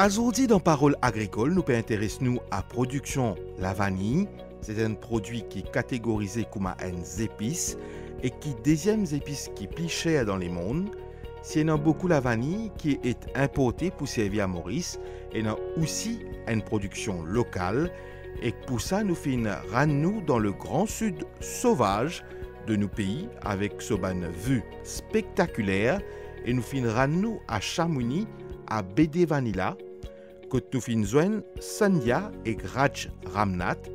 Aujourd'hui, dans Parole agricole, nous intéressons à la production de la vanille. C'est un produit qui est catégorisé comme un épice et qui est deuxième épice qui est plus cher dans le monde. C'est beaucoup la vanille qui est importée pour servir à Maurice et il y a aussi une production locale. Et pour ça, nous faisons nous dans le grand sud sauvage de nos pays avec ce vue spectaculaire et nous faisons nous à Chamonix à BD Vanilla que nous faisons Sandhya et Raj Ramnath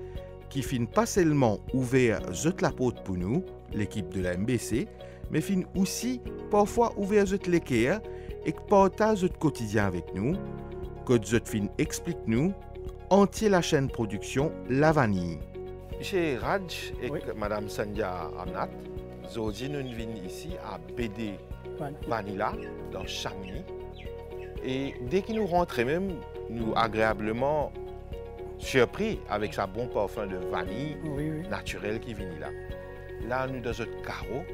qui fin pas seulement ouvert la porte pour nous, l'équipe de la MBC, mais fin aussi parfois ouvert l'équerre et partage le quotidien avec nous, que zot fin explique nous entier la chaîne production La Vanille. Chez Raj et Madame Sandhya Ramnath, aujourd'hui nous venons ici à BD Vanilla dans Chamonix. Et dès que nous rentrons même, nous agréablement surpris avec sa bon parfum de vanille naturel qui vient là. Là, nous dans notre carreau,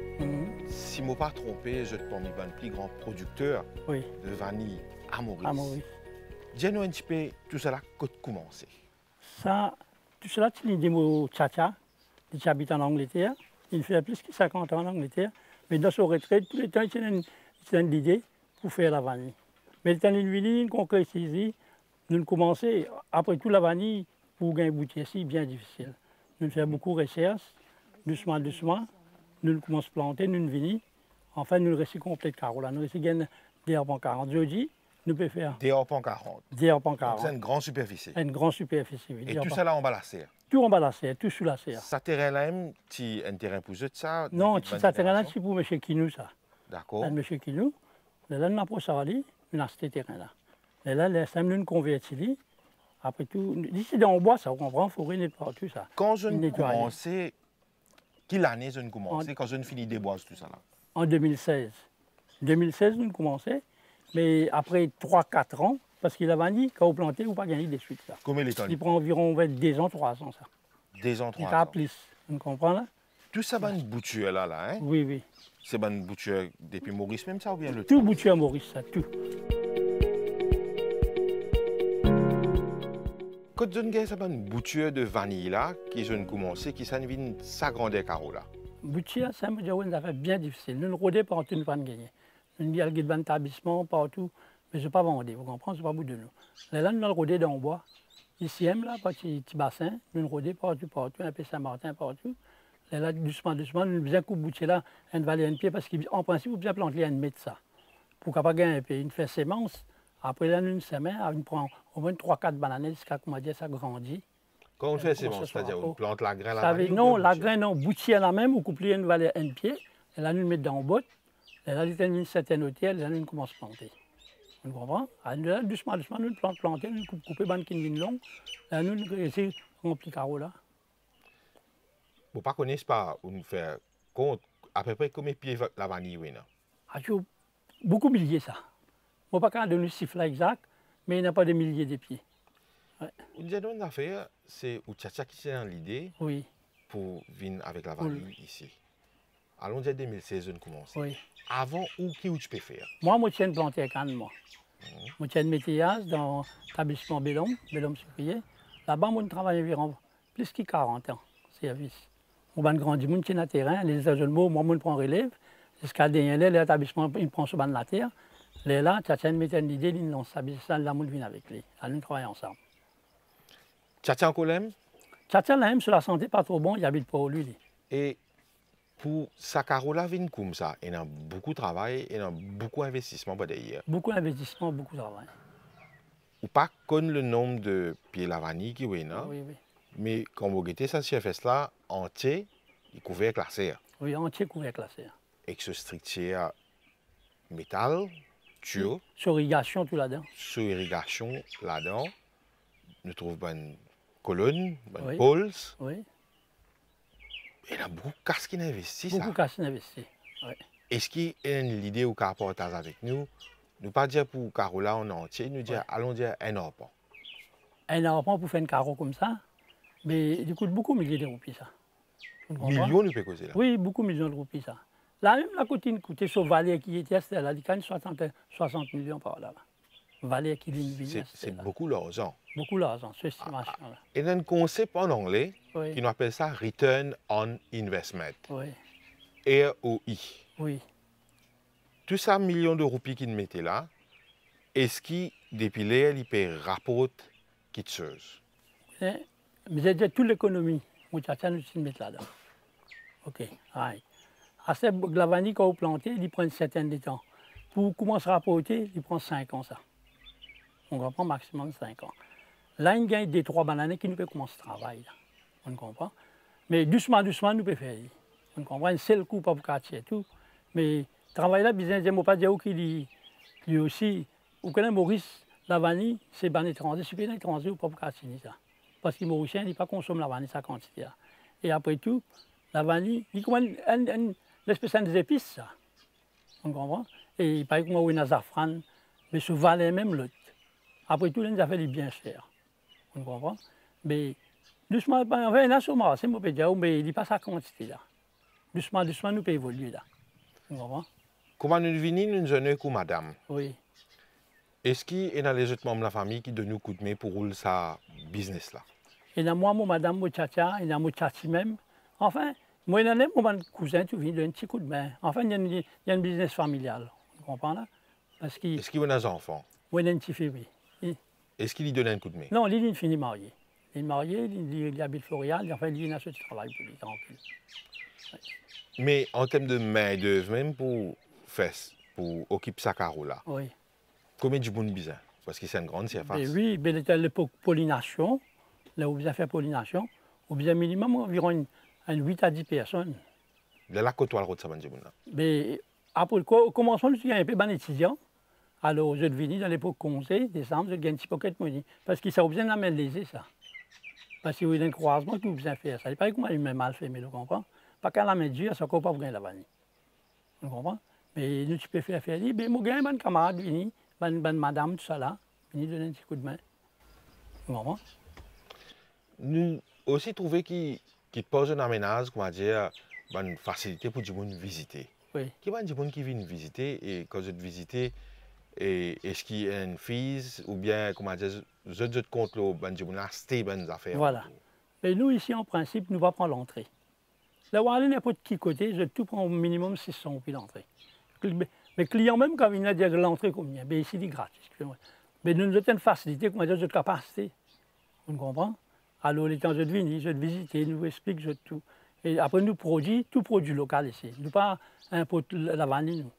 si je ne me pas trompé, je suis parmi les plus grands producteurs de vanille à Maurice. Dis-nous un petit peu tout cela, quand commencer. Tout cela, c'est l'idée de Tchatcha, qui habite en Angleterre. Il fait plus de 50 ans en Angleterre. Mais dans son retraite, tout le temps, il a une idée pour faire la vanille. Mais le temps de l'huile, qu'on crée ici, nous commençons, après tout, la vanille, pour gagner un boutier ici, bien difficile. Nous faisons beaucoup de recherches, doucement, nous commençons à planter, nous venons. Enfin, nous réussissons complet de carreau. Nous réussissons des arbres en 40. Jeudi, nous pouvons faire. Des arbres en 40. Des arbres en 40. C'est une grande superficie. Une grande superficie, oui. Et tout ça là en bas la serre. Tout en bas la serre, tout sous la serre. Ça terrain-là, tu as un terrain pour ça? Non, ça terrain-là, c'est pour M. Kinou, ça. D'accord. M. Kinou, là, nous avons ça, nous avons ce terrain-là. Et là, nous nous convertis. Après tout, ici dans le bois, ça, on comprend, il faut nettoyer partout ça. Quand je ne commençais, quelle année je ne commençais, quand je ne finis des bois, tout ça là? En 2016. 2016, nous commençons, mais après 3-4 ans, parce que la vanille, quand vous plantez, vous ne pouvez pas gagner des suites. Ça. Combien de temps? Il prend environ 2 ans, 3 ans. Ça. 2 ans, 3 ans. Il plus, vous comprenez là? Tout ça, c'est une bouture là, hein? Oui, oui. C'est une bouture depuis Maurice même ça ou bien le tout bouture à Maurice, ça, tout. Quand je ne une bouture de vanille là, qui je ne commençais, qui s'en vient s'agrandir carreau là. Bouture, ça me dit une affaire bien difficile. Nous ne rodons pas partout, nous ne pouvons pas gagner. Nous avons des établissements partout, mais je ne pas vendre, vous comprenez, ce n'est pas bout de nous. Là, nous avons rodé dans le bois. Ici, là, petit bassin, nous rodons partout, un peu Saint-Martin partout. Là, doucement, nous avons bien coup bouture là, un valet un pied, parce qu'en principe, vous bien planter un mètre ça. Pour qu'on pas gagner un peu, une fait sémence. Après, là, nous semons, on prend au moins 3-4 bananes jusqu'à ce ça grandit. Quand on fait sémence, c'est-à-dire on plante la graine à la vanille? Non, la graine, non, boutier la même, ou couper une valeur un pied, et là, nous le mettons dans le botte, et là, nous avons une certaine hauteur, et là, nous commençons à planter. Vous comprenez? Là, doucement, nous planter, nous coupons les qui sont longues, là, nous essayons de remplir le carreau là. Vous ne connaissez pas, vous faire compte, à peu près combien de pieds la vanille, oui, non? Beaucoup de milliers, ça. Je ne peux pas donner le chiffre exact, mais il n'y a pas de milliers de pieds. Une affaire, c'est où Tchatcha qui s'est dans l'idée pour venir avec la vanille ici. Allons dire 2016, je commence. Avant, où tu peux faire? Moi, je tiens planter à canne, moi. Je tiens de métayage dans l'établissement Bellum Sucrier. Là-bas, je travaille environ plus de 40 ans, service. On va grandir, je tiens à terrain, les jeunes mots, moi, je prends relève. Jusqu'à dernier, l'établissement, il prend sur la terre. Là, Tchatcha me met une idée, il lance ça, là, je viens avec lui. Là, nous travaillons ensemble. Tchatcha encore l'aime? Tchatcha l'aime, sur la santé, pas trop bon, il habite pas au lui. Et pour sa carola vine comme ça, il y a beaucoup de travail, il y a beaucoup d'investissement derrière. Beaucoup d'investissement, beaucoup de travail. Ou pas connaître le nombre de pieds la vanille qui est là, mais quand vous regardez ça, chef là, entier, il couvert avec la serre. Oui, entier couvert avec la serre. Et que ce strictier métal, tuyau. Sur irrigation, tout là-dedans. Sur irrigation, là-dedans. Nous trouvons une colonne, une pôle. Oui. Il y a beaucoup de casse qui investissent. Beaucoup de casse qui investissent. Oui. Est-ce qu'il y a une idée ou un partage avec nous? Nous pas dire pour Carola en entier, nous dire allons dire un arpent. Un arpent pour faire un carreau comme ça, mais il coûte beaucoup de milliers de roupies ça. Millions nous peut causer là? Oui, beaucoup de millions de roupies ça. Là même la cotine coûtait sur Valais qui était là, il y a 60 millions par là. valeur qui vient. C'est beaucoup d'argent. Beaucoup d'argent, c'est estimation là. Et il y a un concept en anglais Oui. qui nous appelle ça Return on Investment, Oui, ROI. oui. Tout ça, millions de roupies qu'ils mettaient là, est-ce qu'ils, depuis là, ils paient rapport qui te chose? Mais j'ai dit toute l'économie, mon tchatcha nous s'y met là-dedans. OK, right. À cette la vanille quand vous plantez, il prend une certaine de temps. Pour commencer à rapporter, il prend 5 ans ça. On comprend maximum 5 ans. Là, il gagne des 3 bananes qui nous peut commencer le travail. Là. On comprend. Mais doucement, doucement, nous peut faire. On comprend. C'est le coup pour quartier et tout. Mais le travail là, bien, je ne pas dire qu'il y aussi. Vous connaissez Maurice, la vanille, c'est un étranger. C'est un étranger ou pas pour quartier ça. Parce que les Mauriciens, ils ne consomment la vanille, sa quantité. Là. Et après tout, la vanille, il commande une espèce d'épices, ça. On comprend. Et il paraît que moi, il y a un azafran, mais ce valait même l'autre. Après tout, il a fait du bien cher. On comprend. Mais doucement, enfin, il y a sur marché, moi, peut dire, mais il n'y a pas sa quantité là. Doucement, doucement, nous peut évoluer là. On comprend. Comment nous venons une jeune comme madame? Oui. Est-ce qu'il y a les autres membres de la famille qui donnent nous coup de main pour rouler sa business là? Il y a moi, mon madame, mon tchatcha, il y a mon tchatchi même. Enfin, moi, il y a mon cousin qui vient donner un petit coup de main. Enfin, il y a un business familial. On comprend là? Est-ce qu'il y a des enfants? Oui, il y a un petit fils, oui. Est-ce qu'il lui donne un coup de main? Non, lui, il finit marié. Il est marié, il habite Florial, enfin, lui, il a ce travail pour lui, tranquille. Ouais. Mais en termes de main-d'œuvre, même pour faire, pour occuper sa carreau là, Oui. combien de monde besoin? Parce que c'est une grande surface. Et oui, ben, à l'époque pollination, là où vous avez fait pollination, vous avez minimum environ 8 à 10 personnes. De la côte, ça va dire. Mais après, au commencement, je suis un peu bon étudiant. Alors, je suis venu dans l'époque conseil, décembre, je gagne un petit pocket money. Parce que ça a besoin de la main lésée, ça. Parce qu'il y a un croisement que vous besoin faire ça. Il paraît que moi, il m'a mal fait, mais vous comprenez? Pas qu'à la main dure, ça ne peut pas gagner la vanille. Vous comprenez? Mais nous, tu peux faire faire. Mais moi, j'ai un camarade venu, une madame, tout ça là, venu donner un petit coup de main. Vous comprenez? Nous aussi trouvé qu'il pose un aménage, comment dire, une facilité pour du monde visiter. Oui. Qui va du monde qui vient visiter et quand je visiter, est-ce qu'il y a une fille ou bien, comment dire, je compte le du monde acheter des affaires. Voilà. Mais nous, ici, en principe, nous va prendre l'entrée. Là où aller n'importe qui côté, je tout prends au minimum 600 puis l'entrée. Mes clients, même quand ils viennent dire l'entrée combien, mais ici, il est gratuit. Mais nous avons une facilité, comment dire, de capacité. Vous comprenez? Alors, les temps, je viens, je visite, nous explique, je tout. Et après, nous produisons tout produit local ici. Nous pas importer la vanille, nous.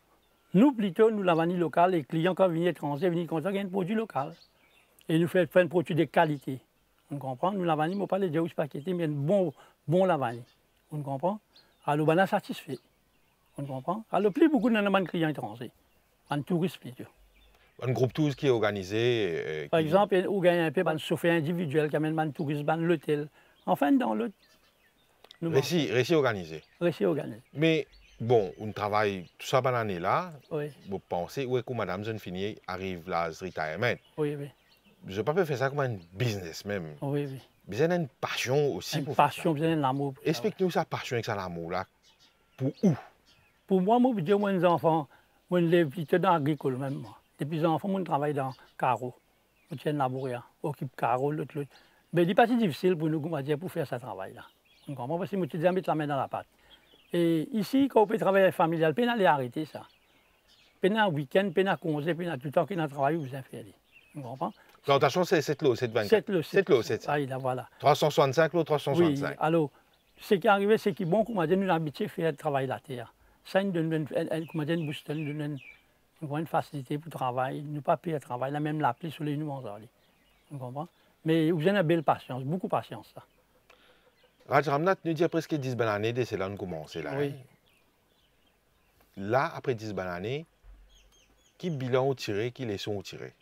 Nous, plutôt, nous, la vanille locale, les clients, quand ils viennent étrangers, viennent comme ça, il y a un produit local. Et nous faisons un produit de qualité. On comprend? Nous, la vanille, je ne pas les dire où paqueté, mais un bon la vanille. On comprend? Alors, on est satisfait. On comprend? Alors, plus beaucoup de clients étrangers. Un touriste plutôt. Un groupe tous qui est organisé. Par exemple, on gagne un peu de chauffeur individuel qui amène un touriste dans l'hôtel. Enfin, dans l'autre. Récit organisé. Récit organisé. Mais bon, on travaille tout ça pendant l'année là. Oui. Vous pensez, où est que madame jeune fini arrive là, retirement. Oui, oui. Je ne peux pas faire ça comme un business même. Oui, oui. Vous avez une passion aussi une pour passion, faire ça. un amour. Explique-nous sa passion avec ça, l'amour là. Pour où? Pour moi, je dis aux enfants, je lève plutôt dans l'agricole même. Moi. Depuis les enfants, je travaille dans carreau. Je tiens labourer, occupe carreau, l'autre. Mais il n'est pas si difficile pour nous, pour faire ce travail-là. Vous comprenez? Parce que je dis à mettre la main dans la pâte. Et ici, quand on peut travailler familial, on peut aller arrêter ça. On peut aller week-end, on peut aller congé, on peut aller tout le temps qu'on a travaillé, vous avez fait. Vous comprenez? Plantation, c'est 7 lots, 7 24. 7 lots, 7. Ah, là, voilà. 365 lots, 365. Oui, alors, ce qui est arrivé, c'est que bon, comment dire, nous habitués à faire le travail de la terre. Ça nous donne une boost, nous donne une facilité pour le travail, nous pas payer le travail, là même l'appeler sur les numéros. Vous comprenez? Mais vous avez une belle patience, beaucoup de patience. Ça. Raj Ramnath nous dit presque 10 bonnes années, c'est là qu'on commence. Là, oui. Là, après 10 bonnes années, qui bilan ont tiré, qui leçons ont tiré?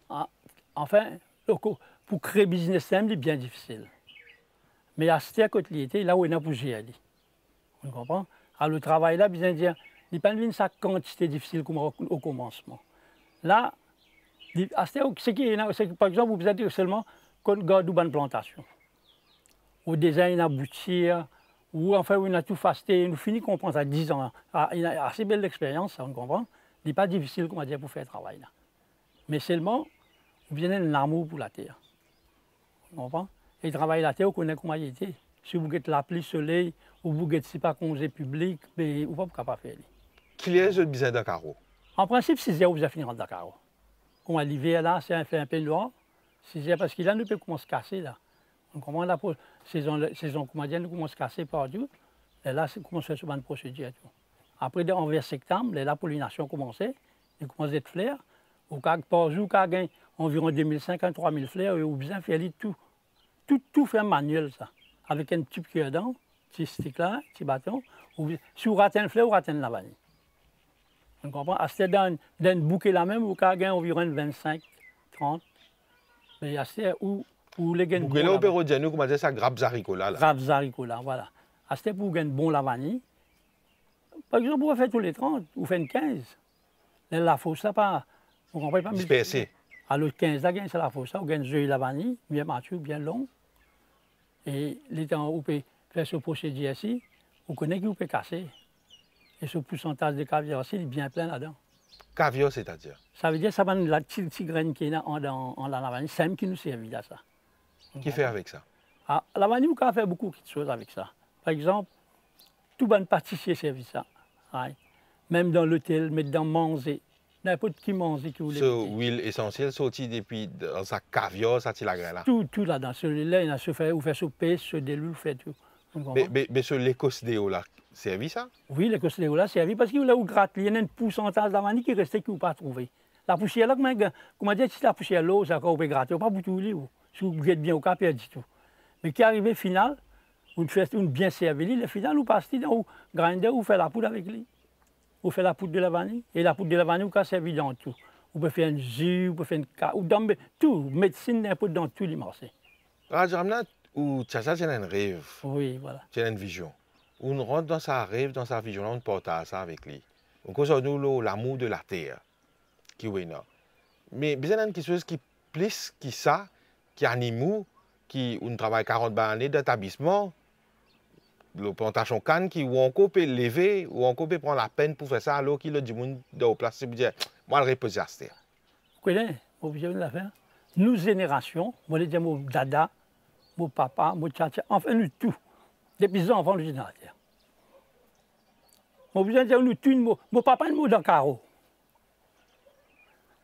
Ah, enfin, pour créer business simple, c'est bien difficile. Mais à ce côté, là où il y a pour gérer. Vous comprenez? Alors, le travail là, bien dire, il n'y a pas une quantité difficile comme au commencement. Là, par exemple, vous avez seulement quand vous avez une plantation. Au design aboutir, ou enfin, on a tout fasté, nous finissons qu'on pense à 10 ans. Il y a assez belle expérience, on comprend. Il n'est pas difficile, comment dire, pour faire le travail là. Mais seulement, vous avez un amour pour la terre. Vous comprenez? Et travailler la terre, vous connaissez comment il était. Si vous avez la pluie, le soleil, ou vous avez si pas congé public, vous ne pouvez pas faire. Qu'il y ait un besoin de carreau. En principe, 6 heures, vous allez finir en Dakar. Comme l'hiver, là, c'est fait un peu noir. 6 heures, parce que là, nous peut commencer à casser, là. On commence la saison comédienne, nous commence à casser partout. Et là, c'est commence à faire une procédure. Tout. Après, envers septembre, la pollination commençait. Il commence à être fleurs. Par jour, il y a environ 2500 à 3000 fleurs. Et vous besoin de faire tout. Tout fait manuel, ça. Avec un petit cœur dedans, un petit stick là, un petit bâton. Si vous ratez une fleur, vous ratez une vanille. On comprend? C'est dans un bouquet là même, où il y a environ 25, 30. Mais c'est où les gains. Bouquet là, on peut dire, nous, comment dire ça, grappes haricots-là. Grappes haricots-là, voilà. C'est pour gagner bon la vanille. Par exemple, vous faites tous les 30, vous faites 15. La fausse, ça pas. Vous comprenez pas? Dispersé. Alors, 15 là, c'est la fausse, vous gagnez de la vanille, bien mature, bien long. Et les temps où vous pouvez faire ce procédé ici, vous connaissez que vous pouvez casser. Et ce pourcentage de caviar aussi, il est bien plein là-dedans. Caviar, c'est-à-dire? Ça veut dire que ça va la petite graine qui est dans la vanille, c'est elle qui nous sert à ça. Qui fait avec ça? Ah, la vanille, vous pouvez faire beaucoup de choses avec ça. Par exemple, tout bon pâtissier servi ça. Ouais. Même dans l'hôtel, mettre dans manger. N'importe qui mange que vous voulez. Ce huile essentielle sortie depuis dans sa caviar, ça tire la graine là. Tout là-dedans. Celui-là, il a se fait, vous faites souper, se déloule, vous faites tout. Mais ce l'écosdéo là, servi ça? Oui, l'écosdéo là, servi parce que là où gratte, il y a un pourcentage de la vanille qui restait que vous ne pouvez pas trouver. La poussière là, comment dire, si la poussière l'eau, ça vous pouvez gratter, vous ne pouvez pas tout. Si vous êtes bien au cas, perdez tout. Mais qui arrive final, vous faites une bien servie, le final, vous passez dans le grinder, vous faites la poudre avec lui. Vous faites la poudre de la vanille. Et la poudre de la vanille, vous pouvez servir dans tout. Vous pouvez faire un jus, vous pouvez faire une tout, médecine, n'importe dans tout les marchés. Ramnat, ou ça c'est un rêve. Oui, voilà. C'est une vision. On rentre dans sa rêve, dans sa vision, on partage ça avec lui. On cause nous l'amour de la terre, qui est là. Mais il y a quelque chose qui plus qui ça, qui anime, qui on travaille 40 années d'établissement. La plantation canne qui ou encore peut lever ou encore peut prendre la peine pour faire ça alors qu'il a du monde de place pour dire moi le reposer à terre. Vous connaissez, vous avez une affaire. Nous générations, moi je dis mon dada, mon papa, mon tchatcha, enfin nous tout, depuis les enfants de la terre. Moi je dis nous tout, mon papa nous dans le carreau.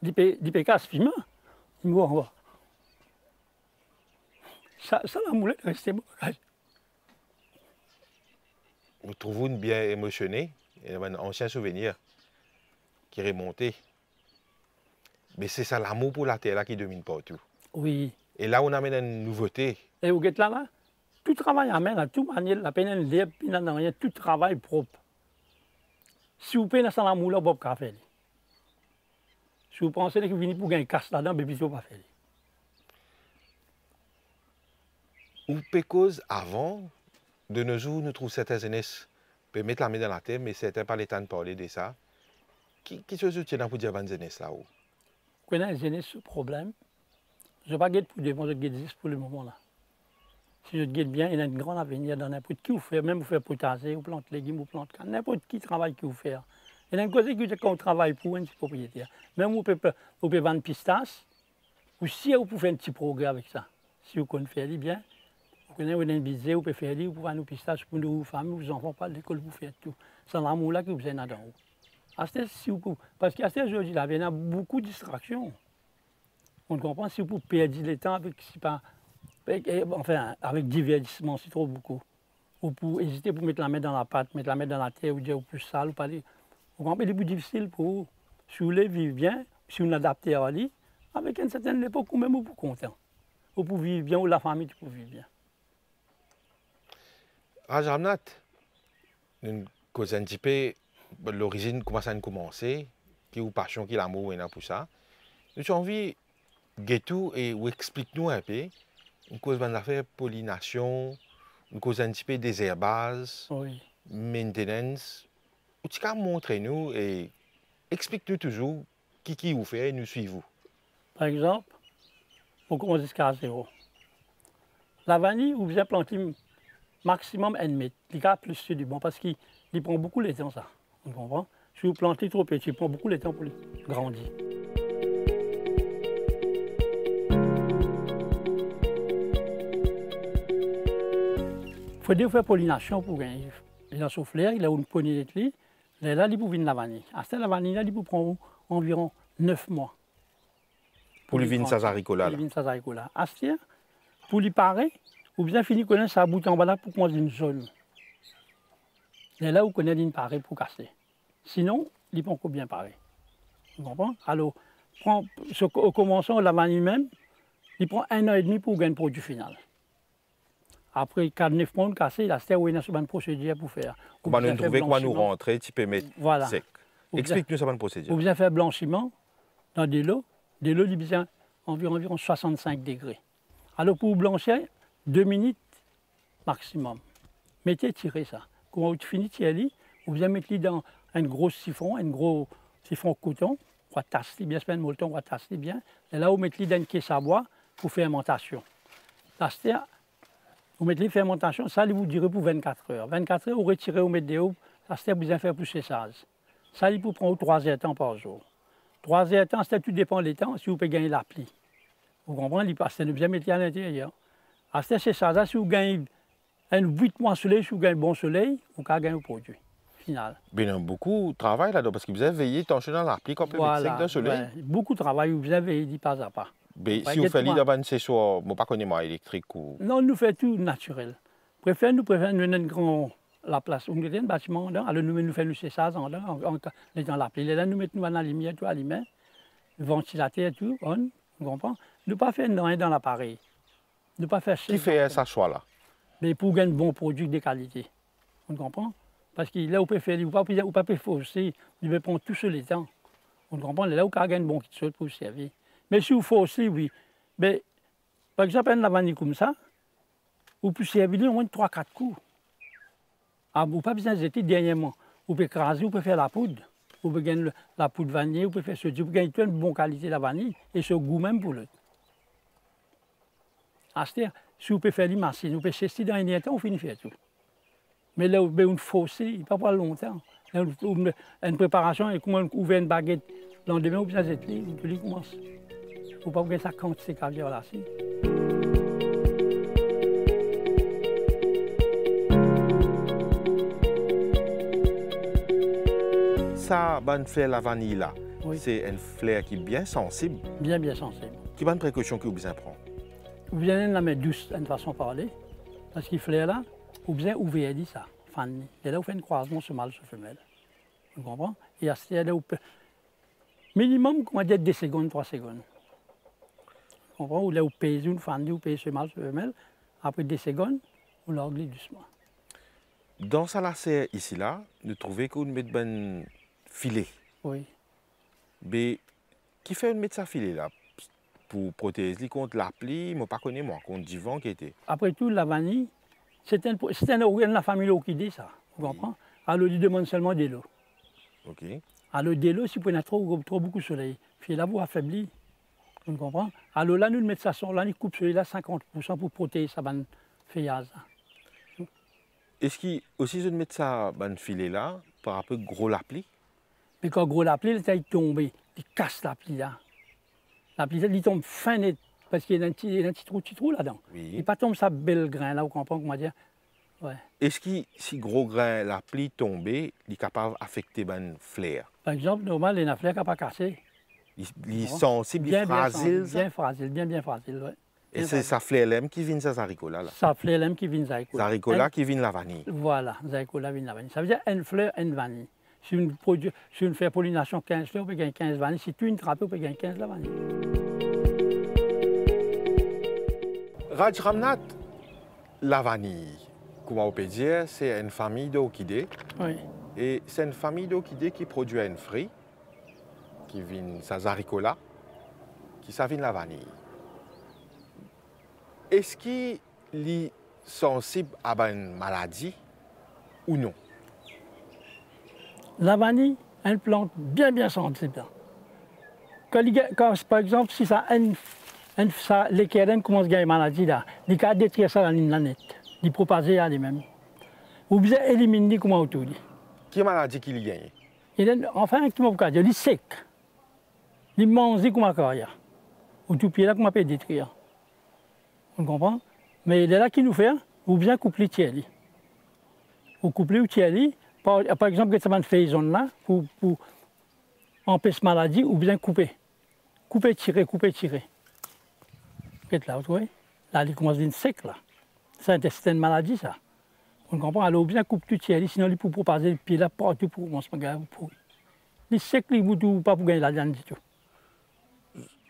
Il peut casser piment, il nous envoie. Ça la moulette restait bon. Vous trouvez une bien émotionné, un ancien souvenir qui est remonté. Mais c'est ça l'amour pour la terre là qui domine partout. Oui. Et là, on amène une nouveauté. Et vous êtes là, tout travail amène à tout manière, la peine de l'air, rien, tout travail propre. Si vous payez dans l'amour là, vous ne pouvez pas faire. Si vous pensez que vous venez pour gagner casse là-dedans, vous ne pouvez pas faire. Ou pécose avant, de nos jours, nous trouvons certaines jeunesse peut mettre la main dans la terre, mais certains pas le temps de parler de ça. Qui se soutient pour dire à la jeunesse là-haut? Vous connaissez la jeunesse, ce problème. Je ne vais pas guetter pour des bons, je guette pour le moment là. Si je guette bien, il y a un grand avenir dans n'importe qui vous fait, même vous faites potager, vous plantez légumes, vous plantez canne, n'importe qui travaille que vous faites. Il y a une chose qui qu'on travaille pour un petit propriétaire. Même vous pouvez vendre pistaches, ou si vous pouvez faire un petit progrès avec ça. Si vous connaissez faire bien, vous connaissez un budget, vous pouvez faire vous pouvez vendre nos pistaches pour nos familles, vos enfants, pas de l'école, vous faites tout. C'est l'amour là que vous avez dans haut. Parce qu'à ce jour-là, il y a beaucoup de distractions. On comprend si vous perdez le temps avec divertissement, c'est trop beaucoup. Ou pour hésiter pour mettre la main dans la pâte, mettre la main dans la terre, ou dire ou plus sale, ou pas. Vous comprenez, c'est plus difficile pour vous. Si vous voulez vivre bien, si vous adaptez à lui, avec une certaine époque, ou même vous êtes content. Ou pour vivre bien, ou la famille pour vivre bien. Ramnat, nous causons un petit peu l'origine, comment ça a commencé, qui est passion, qui est l'amour, pour ça. Nous avons envie Guetou et explique-nous un peu, une cause de l'affaire pollination, une cause un petit peu désherbage, Oui. maintenance. Tu peux montrer-nous et explique-nous toujours qui vous fait et nous suivons. Par exemple, on commence jusqu'à zéro. La vanille, vous avez planté maximum 1 mètre. Il y a plus du bon parce qu'il prend beaucoup de temps ça. Vous comprenez? Si vous plantez trop petit, il prend beaucoup de temps pour grandir. faut faire pollination pour gagner. Il a soufflé, il a une poignée de clés. Là, il peut venir la vanille. À cette la vanille, il peut prendre environ 9 mois. Pour lui venir sa haricots-là. Pour lui venir sa haricots-là. À cette pour lui parer, ou bien finir connaître sa bouton en bas là pour commencer une zone. Et là, vous connaissez une parée pour casser. Sinon, il n'est pas encore bien paré. Vous comprenez? Alors, au commençant, la vanille même, il prend 1 an et demi pour gagner un produit final. Après 4-9 mois de casser, là, c'est une procédure pour faire. Comment nous trouver, comment nous rentrer, tu peux mettre voilà. Sec. Explique-nous cette procédure. Vous bien faire blanchiment dans des lots. Des lots, il besoin environ 65 degrés. Alors, pour blanchir, 2 minutes maximum. Mettez, tirez ça. Quand vous finissez de tirer, vous bien mettre dans un gros siphon coton. On va tasser bien, c'est un molleton, on va tasser bien. Et là, vous mettez dans une caisse à bois pour fermentation. Là, vous mettez la fermentation, ça vous direz pour 24 heures. 24 heures, vous retirez, vous mettez dehors, ça c'est bien faire pousser ça. Ça, il peut prendre 3 heures de temps par jour. 3 heures de temps, tout dépend des temps, si vous pouvez gagner l'appli. Vous comprenez, il passe, c'est bien mettre à l'intérieur. C'est ça, si vous gagnez un 8 mois de soleil, si vous gagnez bon soleil, vous pouvez gagner le produit final. Il y a beaucoup de travail là-dedans, parce que vous avez veillé, tension dans l'appli, qu'on peut mettre sec dans le soleil. Ouais, beaucoup de travail, vous avez veillé pas à pas. Mais si vous faites l'idée c'est soit, pas connais moi électrique ou. Non, nous faisons tout naturel. Nous préférons une grande la place. On a un bâtiment, alors nous faisons le séchage dans l'appli. Là, nous mettons la lumière, tout allumé, le ventilateur, tout, on comprend. Ne pas faire rien dans l'appareil. Ne pas faire. Qui fait ça choix là? Mais pour gagner un bon produit de qualité. On comprend? Parce que là, on peut faire, on peut fausser, il veut prendre tout sur les temps. On comprend? Là, on peut gagner un bon kit pour le servir. Mais si vous faussez, oui. Mais, par exemple, une vanille comme ça, vous pouvez servir au moins 3-4 coups. Ah, vous n'avez pas besoin de jeter dernièrement. Vous pouvez écraser, vous pouvez faire la poudre. Vous pouvez gagner la poudre vanille, vous pouvez faire ce type, vous pouvez gagner une bonne qualité de la vanille et ce goût même pour l'autre. C'est-à-dire, si vous pouvez faire les machines, vous pouvez chercher dans un temps, vous finissez faire tout. Mais là, vous pouvez une faussée, il ne peut pas longtemps. Là, une préparation, et comment ouvrir une baguette, le lendemain, vous pouvez jeter, vous pouvez commencer. Il ne faut pas que ça compte ces caviar là. Ça, bonne fleur la vanille là, oui. C'est une fleur qui est bien sensible. Bien sensible. Quelle bonne précaution que vous besoin prendre? Vous besoin la mettre douce, d'une façon de parler. Parce qu'il fleur là, vous besoin ouvrir ça, fanny. Et là, vous faites un croisement sur mâle sur femelle. Vous comprenez? Et à ce là, vous pouvez. Minimum, comment dire, 2 secondes, 3 secondes. Vous comprenez? Ou là, vous pèsez une fanny, vous pèsez sur mâle sur femelle. Après 2 secondes, vous l'englez doucement. Dans ça là, c'est ici là, nous trouvons qu'on met ben filet. Oui. Mais qui fait mettre ça filet là pour protéger contre la pluie, moi pas connais moi, contre du vent qui était. Après tout, la vanille, c'est un organe de la famille orchidée, ça. Vous comprenez? Alors, il demande seulement de l'eau. Ok. Alors, de l'eau, si vous prenez trop beaucoup de soleil, puis là, vous affaiblit. Vous comprenez? Alors là, nous mettons ça sur là, nous coupons celui-là 50% pour protéger sa bonne feuillage. Est-ce qu'il aussi je mettre ça ben filet là par rapport à gros la pluie? Mais quand gros la pluie, il tombe, il casse la pluie là. La pluie, il tombe fin net, parce qu'il y a un petit trou là-dedans. Oui. Il ne pas tombe ça bel grain là, vous comprenez comment dire? Ouais. Est-ce que si gros grain la pluie tombée, il est capable d'affecter ben fleur? Par exemple, normal, il y a une fleur qui n'a pas cassé. Il est sensible, il est fragile. Bien fragile, bien fragile, oui. Et c'est sa fleur qui vient sa haricola là. Sa fleur qui vient sa haricola. Sa haricola qui vient la vanille. Voilà, sa haricola vient la vanille. Ça veut dire une fleur, une vanille. Si on fait pollination 15 fleurs, on peut gagner 15 vanilles. Si tu une trappe, on peut gagner 15 la vanille. Raj Ramnath, la vanille, comment on peut dire, c'est une famille d'orchidées. Oui. Et c'est une famille d'orchidées qui produit un fruit, qui vient sa haricola, qui ça vient la vanille. Est-ce qu'il est sensible à une maladie ou non? La vanille, une plante bien sensible. Quand, par exemple, si ça les kérènes commencent à gagner une maladie, là, ils peuvent détruire ça dans la planète, ils propager à lui-même. Ou bien éliminer comment autour. Quelle maladie qu'il gagne? Enfin, comment on dire, il est sec. Il mange comme un carrière. Ou tout pied là, comment on peut détruire. On comprend? Mais il est là qui nous fait, ou bien couper les tiers. Vous coupez ou tirer, par exemple, que ça va faire zone là, pour empêcher maladie, ou bien couper. Couper, tirer, couper, tirer. Là, vous voyez? Là, il commence à devenir sec, là. C'est une maladie, ça. On comprend? Alors, bien coupe tout tirer, sinon, il peut propager le pied là, partout pour commencer à gagner. Il est sec, il ne peut pas pour gagner la viande du tout.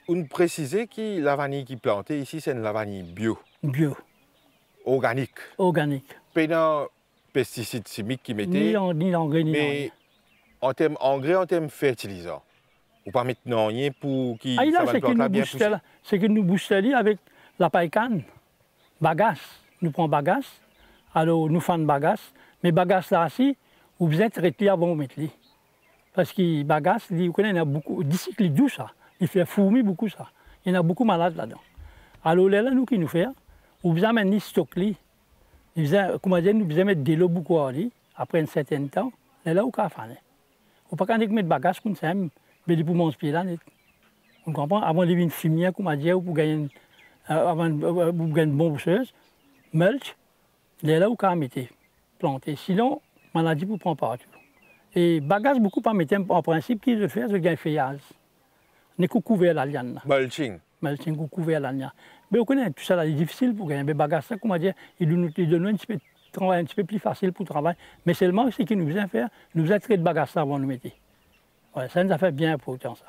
On précise que la vanille qui est plantée ici, c'est une vanille bio. Bio. Organique. Organique. Pas de pesticides chimiques qui mettaient. Ni engrais, ni mais en termes engrais, en termes fertilisants. Ou pas maintenant rien pour qui ça va plante là bien pousser. C'est que nous boostons avec la paille-canne. Bagasse. Nous prenons bagasse. Alors, nous faisons bagasse. Mais bagasse là aussi, vous besoin de traiter avant de mettre. Parce que bagasse, vous connaissez, il y a beaucoup. D'ici que doux ça. Il fait fourmi beaucoup ça. Il y en a beaucoup de malades là-dedans. Alors là, nous qui nous faisons, nous besoin mettre stock. Comment dire, nous besoin mettre de l'eau beaucoup après un certain temps. Là, où qu'on fait. On ne peut pas mettre bagasse comme ça. Mais il faut manger pied là. On comprend? Avant de une fumier, comme on dit, pour gagner une bonne boucheuse, mulch, là où on mettre planter. Sinon, maladie pour prendre partout. Et bagage beaucoup pas mettre en principe qui le fait, c'est le feuillage. On est couvert la liane. Mulching. Mulching couvert la liane. Mais on connaît tout ça là, c'est difficile pour gagner. Mais bagage ça, comment dire, il donne un petit peu plus facile pour travailler. Mais seulement ce qu'il nous vient faire, nous vient traiter de bagage ça avant de nous mettre. Ouais, ça nous a fait bien important ça.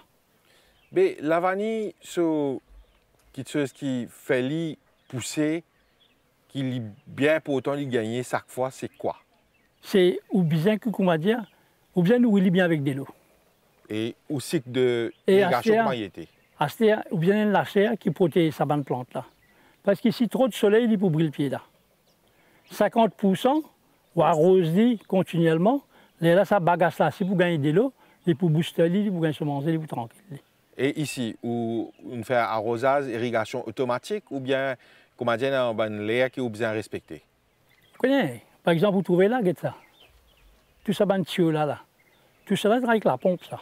Mais la vanille, c'est quelque chose qui fait pousser, qui est bien pour autant de gagner chaque fois, c'est quoi? C'est ou bien que, comment dire, ou bien nous bien avec de l'eau. Et au cycle de irrigation, comment il était? Ou bien la chair qui protège sa bonne plante là. Parce que si trop de soleil, il peut brûler le pied là. 50% ou arroser continuellement, là ça bagasse là, si vous gagnez de l'eau, il peut booster, il peut gagner se manger, il peut tranquille. Et ici, où on fait arrosage, irrigation automatique ou bien, comment dire, un l'air qui est bien respecté? Vous connaissez, par exemple, vous trouvez là, regardez ça. Tout ça, ben tuyau là. Tout ça, là, avec la pompe, ça.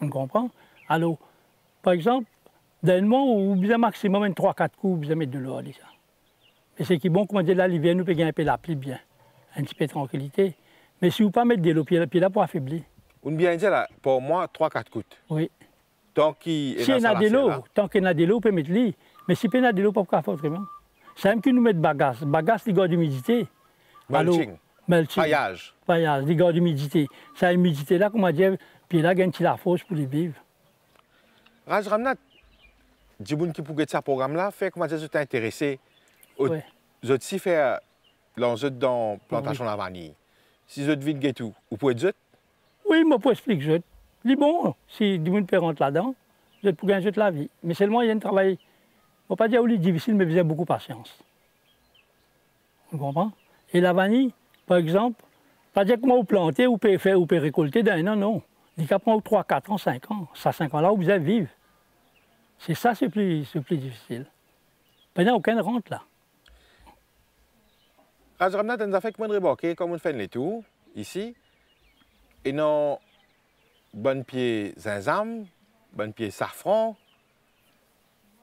On comprend? Alors, par exemple, d'un moment où vous avez maximum 3-4 coups, vous mettre de l'eau, ça. Et c'est qui est bon, comment dire, là, l'hiver, nous pouvons un peu la pluie bien. Un petit peu de tranquillité. Mais si vous ne pas mettre de l'eau, puis là, pour affaiblir. On bien dit là, pour moi, 3-4 coups. Oui. Tant qu'il si il y a de l'eau, tant qu'il y a de l'eau, on peut mettre l'eau. Mais si il y a de l'eau, on ne peut pas faire autrement. C'est même que nous mettons bagasse. Bagasse, il y a d'humidité. Mulching. Paillage. Paillage, il y a d'humidité. Cette humidité-là, comment dire, puis là, il y a une petite fosse pour les vivre. Raj Ramnath, du monde qui pourrait ce programme-là, fait comment dire, vous êtes intéressé. Vous êtes si fait l'enjeu dans la plantation de la vanille. Si vous êtes vite et tout, vous pouvez dire? Oui, moi, pour expliquer, je dis bon, si du monde peut rentrer là-dedans, vous êtes pour gagner la vie. Mais seulement, il y a un travail, on ne va pas dire que c'est difficile, mais vous avez beaucoup de patience. Vous comprenez? Et la vanille, par exemple, pas dire comment vous plantez, vous pouvez faire, vous pouvez récolter d'un an, non. Il y a 3, 4 ans, 5 ans. Ça, 5 ans là, vous allez vivre. C'est ça, c'est plus difficile. Il n'y a aucune rente là. Raj Ramnath, on a fait comment remarquer, comme on fait les tours, ici, et non, bon pied zinzam, bon pied safran,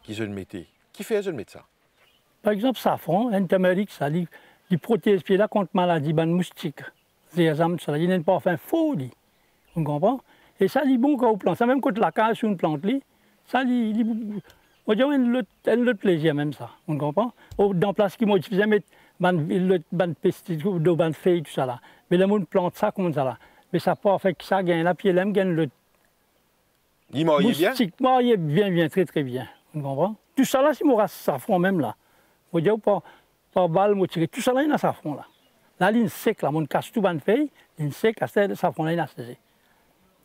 qui je le mettais. Qui fait je le mets ça? Par exemple, safran, un turmeric, ça, il protège pied là contre maladie, bon moustique. Zinzam, ça, il n'est pas enfin faux, on comprend? Et ça, c'est bon quand on plante. Ça, même quand la cage sur une plante, ça, on dirait un autre plaisir, même ça. On comprend? Dans la place qui m'a dit, je mettre ban pesticides, ban feuilles, tout ça là. Mais le monde plante ça comme ça là. Mais ça pas fait que ça gagne là, puis elle gagne le. Il marie bien? Il bien, très très bien. On comprend? Tout ça là, c'est mon safran même là. On dirait pas balle, tout ça là, il y a safran là. Là, il est sec là, on casse tout ban feuilles, il est sec, le safran là, il a séché.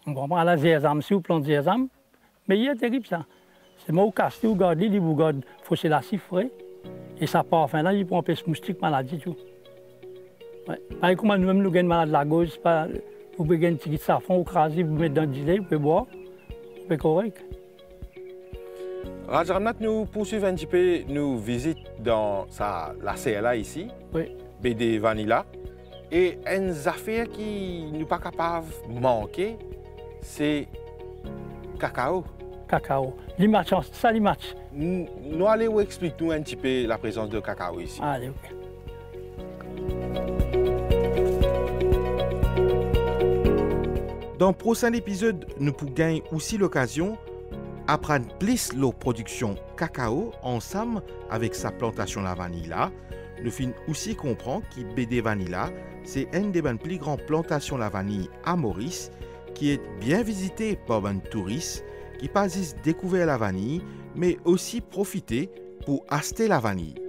On comprend? À la zézam, si vous plantez zézam, mais il est terrible ça. C'est moi, vous cassez, vous gardez, vous gardez, il faut se la siffler. Et ça part, enfin là, il prend un peu de moustique, maladie, tout. Ouais. Pareil comme nous-mêmes, nous avons malade de la gauche, vous pouvez gagner un petit safran, vous crasez, vous mettez dans le gilet, vous pouvez boire, c'est correct. Raj Ramnath, nous poursuivons un petit peu nos visites dans la CLA ici, BD Vanilla. Et une affaire qui n'est pas capable de manquer, c'est cacao. Cacao. L'image, ça l'image. Nous allons expliquer un petit peu la présence de cacao ici. Allez, ok. Dans le prochain épisode, nous pourrons gagner aussi l'occasion d'apprendre plus la production cacao ensemble avec sa plantation la vanille là. Nous finissons aussi comprendre que BD Vanilla, c'est une des plus grandes plantations la vanille à Maurice, qui est bien visitée par les touristes qui pas juste découvrir la vanille, mais aussi profiter pour acheter la vanille.